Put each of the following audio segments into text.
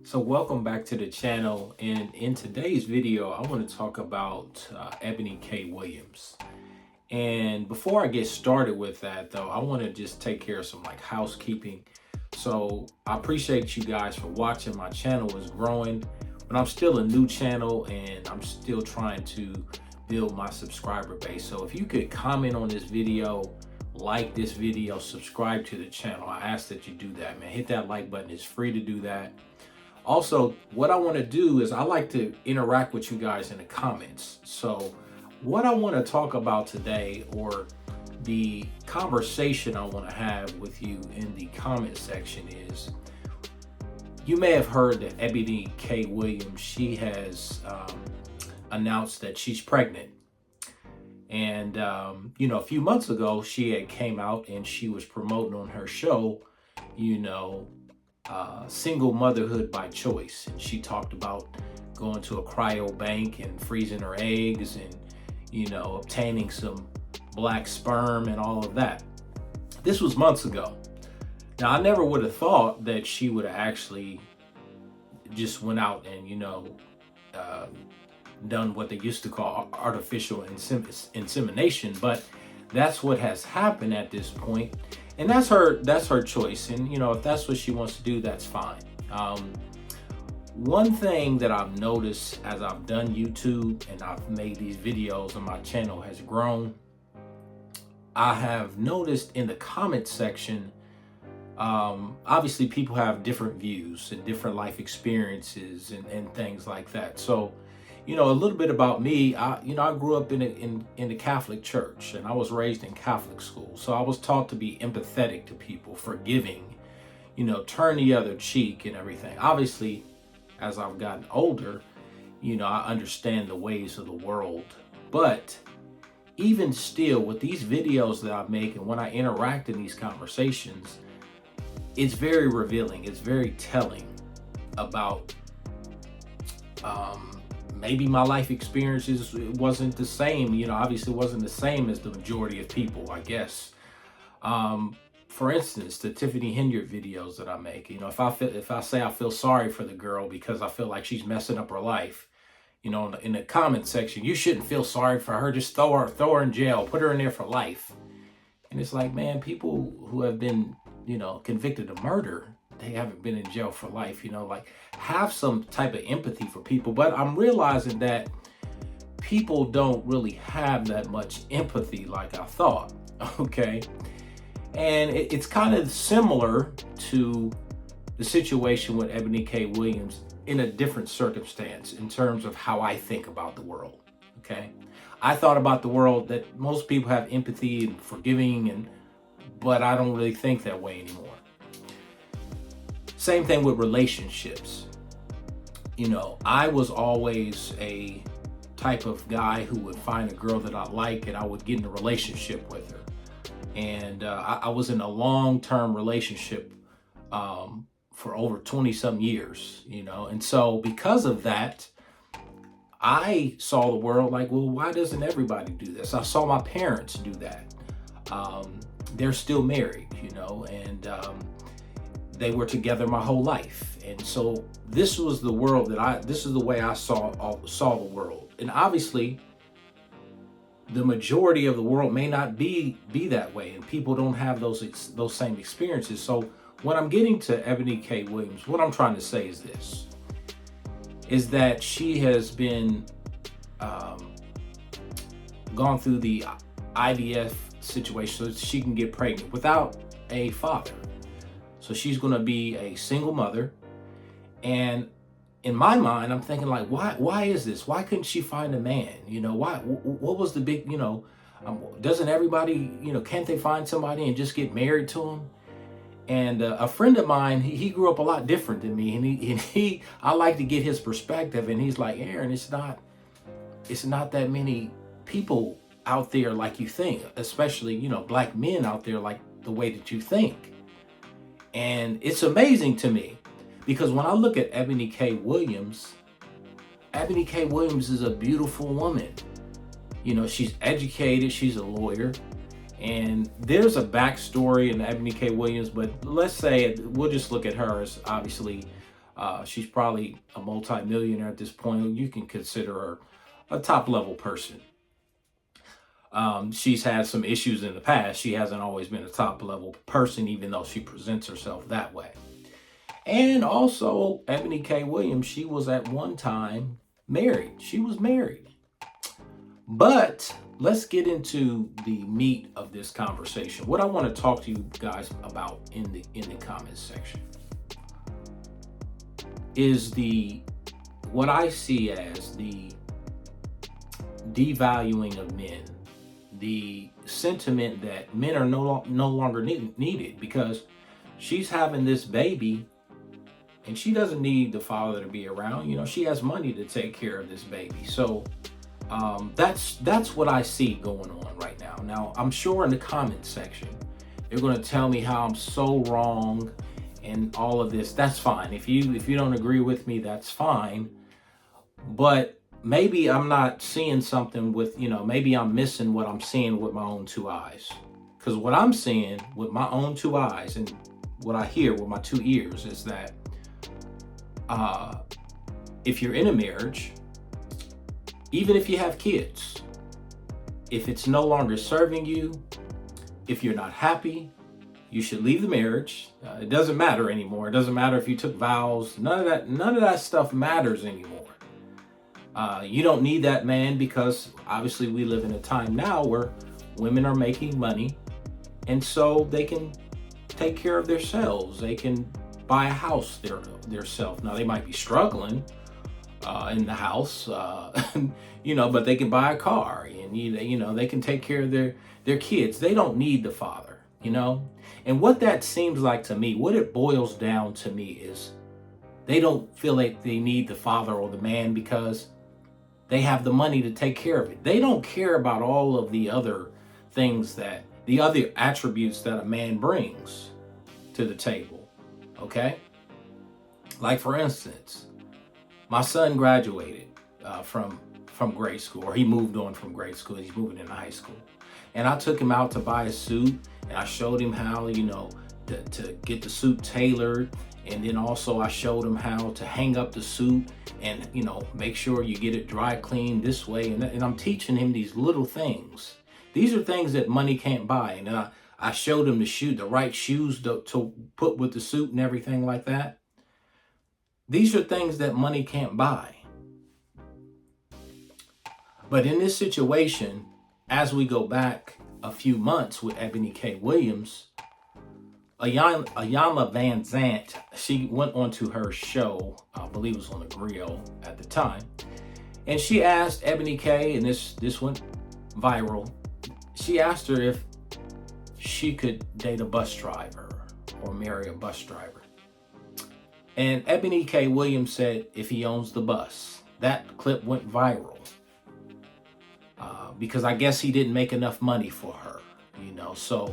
So welcome back to the channel, and in today's video I want to talk about Eboni K. Williams. And before I get started with that though, I want to just take care of some housekeeping. So I appreciate you guys for watching. My channel is growing, but I'm still a new channel and I'm still trying to build my subscriber base. So if you could comment on this video, like this video, subscribe to the channel, I ask that you do that, man. Hit that like button. It's free to do that. Also, what I want to do is I like to interact with you guys in the comments. So what I want to talk about today, or the conversation I want to have with you in the comment section, is you may have heard that Eboni K. Williams, she has announced that she's pregnant. And, a few months ago, she had came out and she was promoting on her show, single motherhood by choice. And she talked about going to a cryo bank and freezing her eggs and, obtaining some black sperm and all of that. This was months ago. Now, I never would have thought that she would have actually just went out and, done what they used to call artificial insemination, but that's what has happened at this point. And that's her choice. And, if that's what she wants to do, that's fine. One thing that I've noticed as I've done YouTube and I've made these videos and my channel has grown, I have noticed in the comment section, obviously people have different views and different life experiences and things like that. So, a little bit about me. I grew up in the Catholic Church, and I was raised in Catholic school. So I was taught to be empathetic to people, forgiving, turn the other cheek and everything. Obviously, as I've gotten older, I understand the ways of the world. But even still, with these videos that I make and when I interact in these conversations, it's very revealing. It's very telling about maybe my life experiences wasn't the same, obviously wasn't the same as the majority of people, I guess. For instance, the Tiffany Henyard videos that I make, if I say I feel sorry for the girl because I feel like she's messing up her life, in the comment section, you shouldn't feel sorry for her, just throw her in jail, put her in there for life. And it's like, man, people who have been, convicted of murder, they haven't been in jail for life, have some type of empathy for people. But I'm realizing that people don't really have that much empathy like I thought, okay? And it's kind of similar to the situation with Eboni K. Williams in a different circumstance in terms of how I think about the world, okay? I thought about the world that most people have empathy and forgiving, but I don't really think that way anymore. Same thing with relationships. I was always a type of guy who would find a girl that I like and I would get in a relationship with her. And I was in a long-term relationship for over 20-some years, And so because of that, I saw the world like, well, why doesn't everybody do this? I saw my parents do that. They're still married, and they were together my whole life. And so this was the world this is the way I saw the world. And obviously the majority of the world may not be that way, and people don't have those same experiences. So when I'm getting to Eboni K. Williams, what I'm trying to say is this, is that she has been gone through the IVF situation so she can get pregnant without a father. So she's going to be a single mother. And in my mind, I'm thinking like, why is this? Why couldn't she find a man? What was the big, doesn't everybody, can't they find somebody and just get married to him? And a friend of mine, he grew up a lot different than me. And I like to get his perspective. And he's like, Aaron, it's not that many people out there like you think, especially, black men out there like the way that you think. And it's amazing to me because when I look at Eboni K. Williams is a beautiful woman. She's educated, she's a lawyer, and there's a backstory in Eboni K. Williams, but let's say we'll just look at her as obviously She's probably a multi-millionaire at this point. You can consider her a top level person. She's had some issues in the past. She hasn't always been a top level person, even though she presents herself that way. And also, Eboni K. Williams, she was at one time married. She was married. But let's get into the meat of this conversation. What I want to talk to you guys about in the comments section is what I see as the devaluing of men, the sentiment that men are no longer needed, because she's having this baby and she doesn't need the father to be around. You know, she has money to take care of this baby. So that's what I see going on right now. Now, I'm sure in the comment section, they're going to tell me how I'm so wrong and all of this. That's fine. If you don't agree with me, that's fine. But maybe I'm not seeing something with, maybe I'm missing what I'm seeing with my own two eyes. Because what I'm seeing with my own two eyes and what I hear with my two ears is that if you're in a marriage, even if you have kids, if it's no longer serving you, if you're not happy, you should leave the marriage. It doesn't matter anymore. It doesn't matter if you took vows. None of that stuff matters anymore. You don't need that man, because obviously we live in a time now where women are making money, and so they can take care of themselves. They can buy a house themselves. Now they might be struggling in the house, but they can buy a car, and they can take care of their kids. They don't need the father, And what that seems like to me, what it boils down to me is they don't feel like they need the father or the man because they have the money to take care of it. They don't care about all of the other things, the other attributes that a man brings to the table. Okay? Like, for instance, my son graduated from grade school, or he moved on from grade school. He's moving into high school. And I took him out to buy a suit, and I showed him how, to get the suit tailored. And then also I showed him how to hang up the suit and, make sure you get it dry cleaned this way. And I'm teaching him these little things. These are things that money can't buy. And I showed him the right shoes to put with the suit and everything like that. These are things that money can't buy. But in this situation, as we go back a few months with Eboni K. Williams, Iyanla Vanzant, she went onto her show, I believe it was on the Grill at the time, and she asked Eboni K., and this went viral, she asked her if she could date a bus driver or marry a bus driver. And Eboni K. Williams said if he owns the bus. That clip went viral because I guess he didn't make enough money for her, so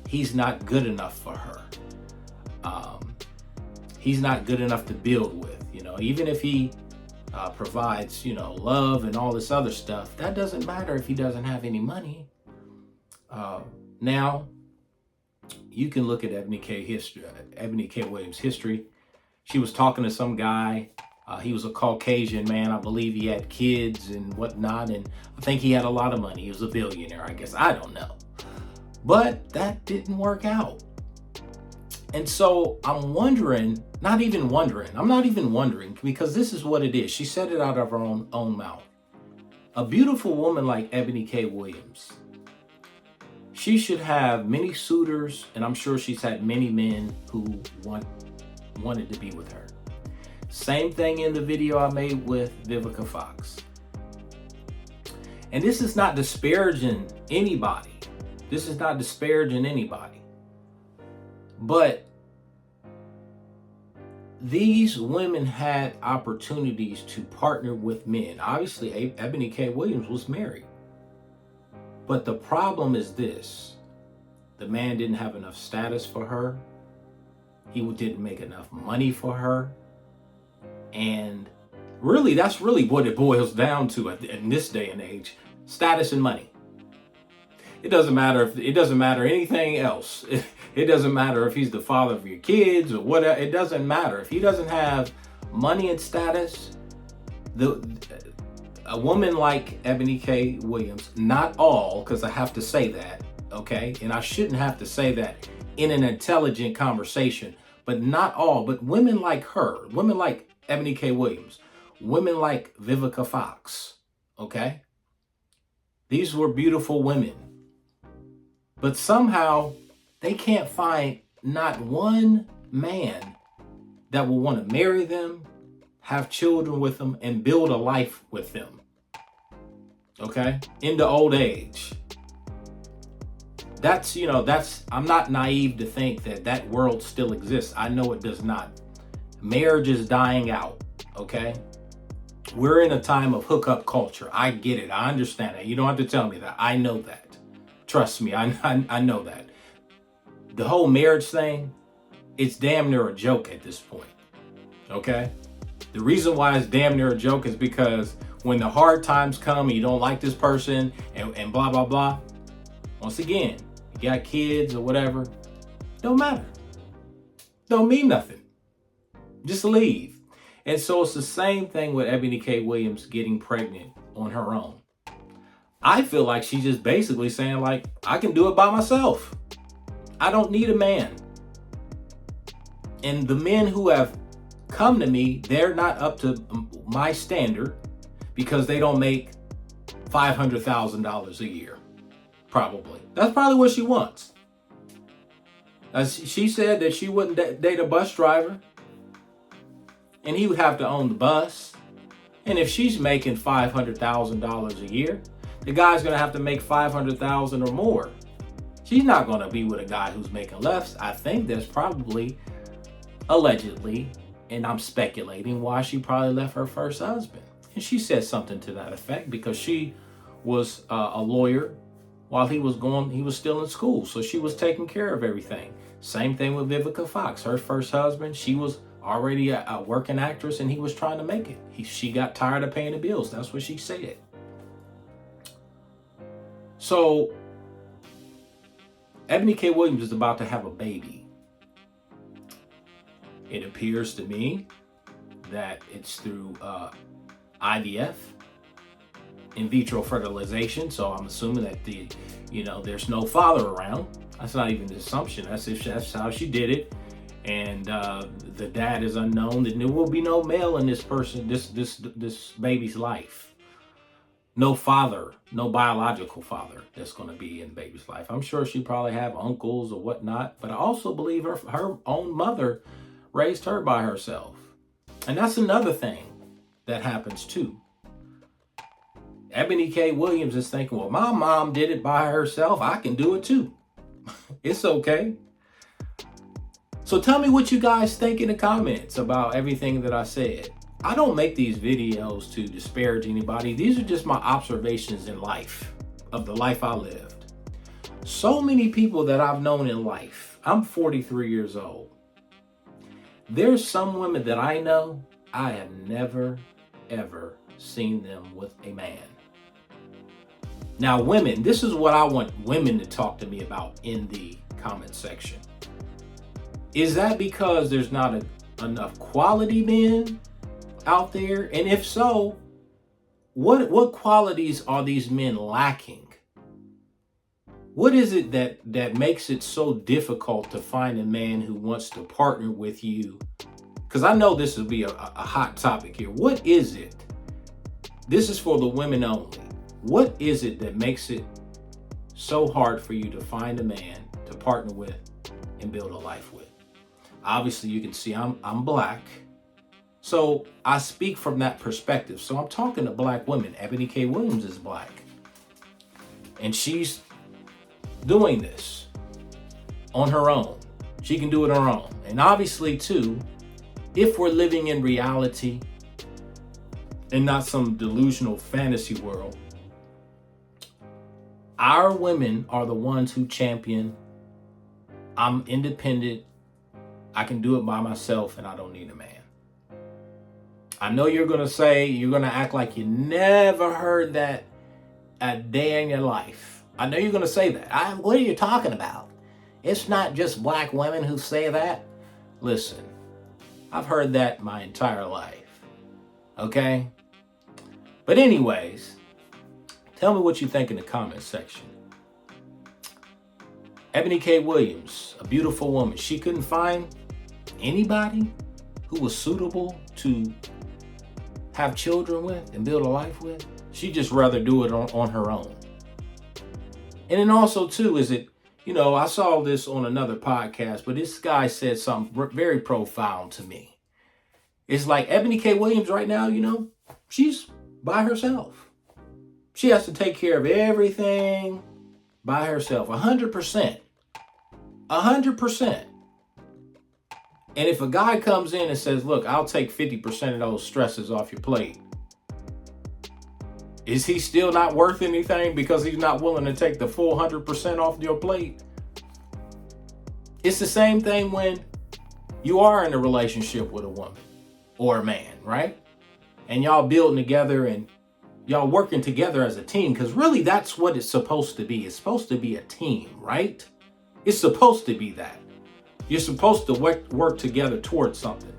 he's not good enough for her. He's not good enough to build with, even if he provides, love and all this other stuff. That doesn't matter if he doesn't have any money. Now, you can look at Eboni K. Williams' history. She was talking to some guy. He was a Caucasian man. I believe he had kids and whatnot. And I think he had a lot of money. He was a billionaire, I guess. I don't know. But that didn't work out. And so I'm not even wondering, because this is what it is. She said it out of her own mouth. A beautiful woman like Eboni K. Williams, she should have many suitors, and I'm sure she's had many men who wanted to be with her. Same thing in the video I made with Vivica Fox. And this is not disparaging anybody. But these women had opportunities to partner with men. Obviously, Eboni K. Williams was married. But the problem is this. The man didn't have enough status for her. He didn't make enough money for her. And really, that's really what it boils down to in this day and age. Status and money. It doesn't matter anything else. It doesn't matter if he's the father of your kids or whatever. It doesn't matter. If he doesn't have money and status, the a woman like Eboni K. Williams, not all, because I have to say that, okay? And I shouldn't have to say that in an intelligent conversation, but not all, but women like her, women like Eboni K. Williams, women like Vivica Fox, okay? These were beautiful women, but somehow they can't find not one man that will want to marry them, have children with them, and build a life with them. Okay? Into old age. I'm not naive to think that that world still exists. I know it does not. Marriage is dying out. Okay? We're in a time of hookup culture. I get it. I understand it. You don't have to tell me that. I know that. Trust me. I know that. The whole marriage thing, it's damn near a joke at this point. Okay? The reason why it's damn near a joke is because when the hard times come and you don't like this person and blah, blah, blah, once again, you got kids or whatever, don't matter. Don't mean nothing. Just leave. And so it's the same thing with Eboni K. Williams getting pregnant on her own. I feel like she's just basically saying, like, I can do it by myself. I don't need a man. And the men who have come to me, they're not up to my standard because they don't make $500,000 a year. Probably. That's probably what she wants. She said that she wouldn't date a bus driver and he would have to own the bus. And if she's making $500,000 a year, the guy's going to have to make $500,000 or more. She's not going to be with a guy who's making less. I think there's probably, allegedly, and I'm speculating, why she probably left her first husband. And she said something to that effect because she was a lawyer while he was still in school. So she was taking care of everything. Same thing with Vivica Fox. Her first husband, she was already a working actress and he was trying to make it. She got tired of paying the bills. That's what she said. So Eboni K. Williams is about to have a baby. It appears to me that it's through IVF, in vitro fertilization. So I'm assuming that there's no father around. That's not even an assumption. That's how she did it. And the dad is unknown. Then there will be no male in this baby's life. No father, no biological father that's going to be in the baby's life. I'm sure she probably have uncles or whatnot, but I also believe her own mother raised her by herself. And that's another thing that happens too. Eboni K. Williams is thinking, well, my mom did it by herself. I can do it too. It's okay. So tell me what you guys think in the comments about everything that I said. I don't make these videos to disparage anybody. These are just my observations in life, of the life I lived. So many people that I've known in life. I'm 43 years old. There's some women that I know, I have never, ever seen them with a man. Now, women, this is what I want women to talk to me about in the comment section. Is that because there's not enough quality men out there? And if so, what qualities are these men lacking? What is it that makes it so difficult to find a man who wants to partner with you? Because I know this will be a hot topic here. What is it? This is for the women only. What is it that makes it so hard for you to find a man to partner with and build a life with? Obviously, you can see I'm black. So I speak from that perspective. So I'm talking to black women. Eboni K. Williams is black. And she's doing this on her own. She can do it on her own. And obviously, too, if we're living in reality and not some delusional fantasy world, our women are the ones who champion, I'm independent, I can do it by myself, and I don't need a man. I know you're going to act like you never heard that a day in your life. I know you're going to say that. What are you talking about? It's not just black women who say that. Listen, I've heard that my entire life. Okay? But anyways, tell me what you think in the comment section. Eboni K. Williams, a beautiful woman. She couldn't find anybody who was suitable to have children with and build a life with. She'd just rather do it on her own. And then also too, is it, I saw this on another podcast, but this guy said something very profound to me. It's like Eboni K. Williams right now, she's by herself. She has to take care of everything by herself, 100%. 100%. And if a guy comes in and says, look, I'll take 50% of those stresses off your plate, is he still not worth anything because he's not willing to take the full 100% off your plate? It's the same thing when you are in a relationship with a woman or a man, right? And y'all building together and y'all working together as a team, because really that's what it's supposed to be. It's supposed to be a team, right? It's supposed to be that. You're supposed to work together towards something.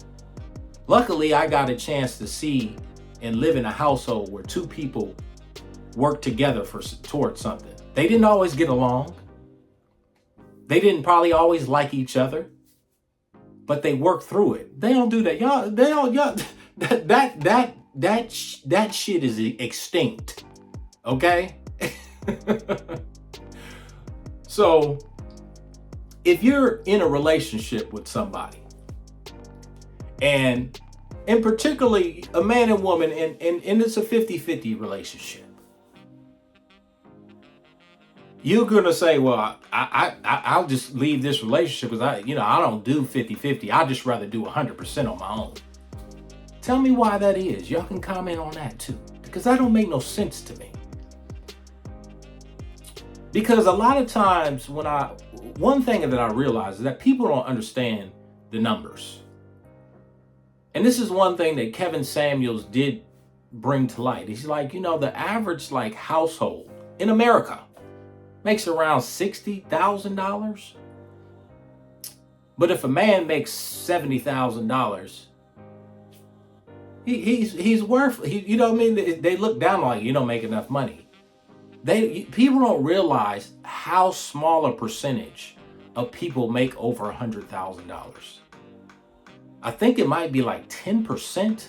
Luckily, I got a chance to see and live in a household where two people work together towards something. They didn't always get along. They didn't probably always like each other, but they worked through it. They don't do that. Y'all, that shit is extinct. Okay? So, if you're in a relationship with somebody, and particularly a man and woman, and it's a 50-50 relationship, you're going to say, well, I'll just leave this relationship because I don't do 50-50. I'd just rather do 100% on my own. Tell me why that is. Y'all can comment on that too, because that don't make no sense to me. Because a lot of times one thing that I realize is that people don't understand the numbers. And this is one thing that Kevin Samuels did bring to light. He's like, the average household in America makes around $60,000. But if a man makes $70,000, he's worth, they look down like you don't make enough money. People don't realize how small a percentage of people make over $100,000. I think it might be like 10%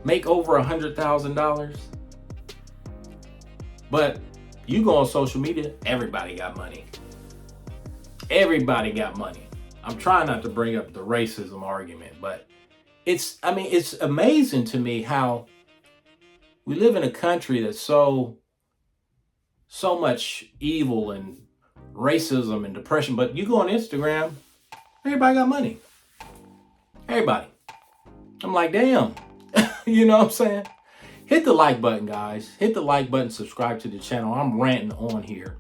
make over $100,000. But you go on social media, everybody got money. Everybody got money. I'm trying not to bring up the racism argument, but it's amazing to me how we live in a country that's so much evil and racism and depression, but you go on Instagram, everybody got money. Everybody. I'm like, damn. You know what I'm saying? Hit the like button, guys. Hit the like button, subscribe to the channel. I'm ranting on here.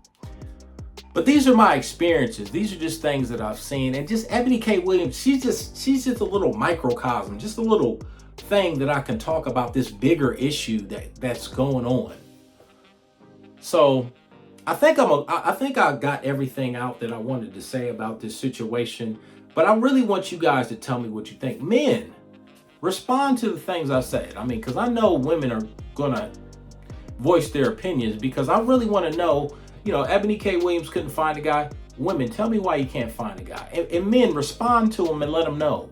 But these are my experiences. These are just things that I've seen. And just Eboni K. Williams, she's just a little microcosm, just a little thing that I can talk about this bigger issue that's going on. So I think I got everything out that I wanted to say about this situation, but I really want you guys to tell me what you think. Men, respond to the things I said. Because I know women are gonna voice their opinions, because I really want to know, Eboni K. Williams couldn't find a guy. Women, tell me why you can't find a guy. And men, respond to them and let them know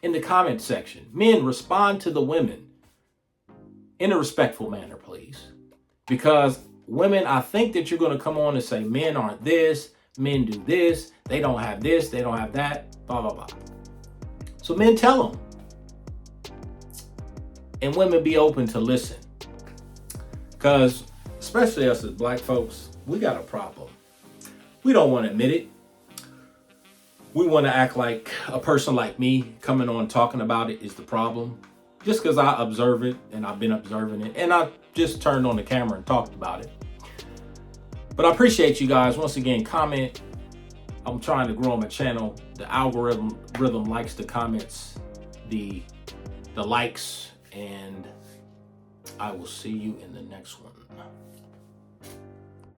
in the comment section. Men, respond to the women in a respectful manner, please. Because women, I think that you're going to come on and say men aren't this, men do this, they don't have this, they don't have that, blah, blah, blah. So men, tell them. And women, be open to listen. Because especially us as black folks, we got a problem. We don't want to admit it. We want to act like a person like me coming on talking about it is the problem. Just because I observe it and I've been observing it, and I just turned on the camera and talked about it. But I appreciate you guys. Once again, comment. I'm trying to grow my channel. The algorithm likes the comments, the likes, and I will see you in the next one.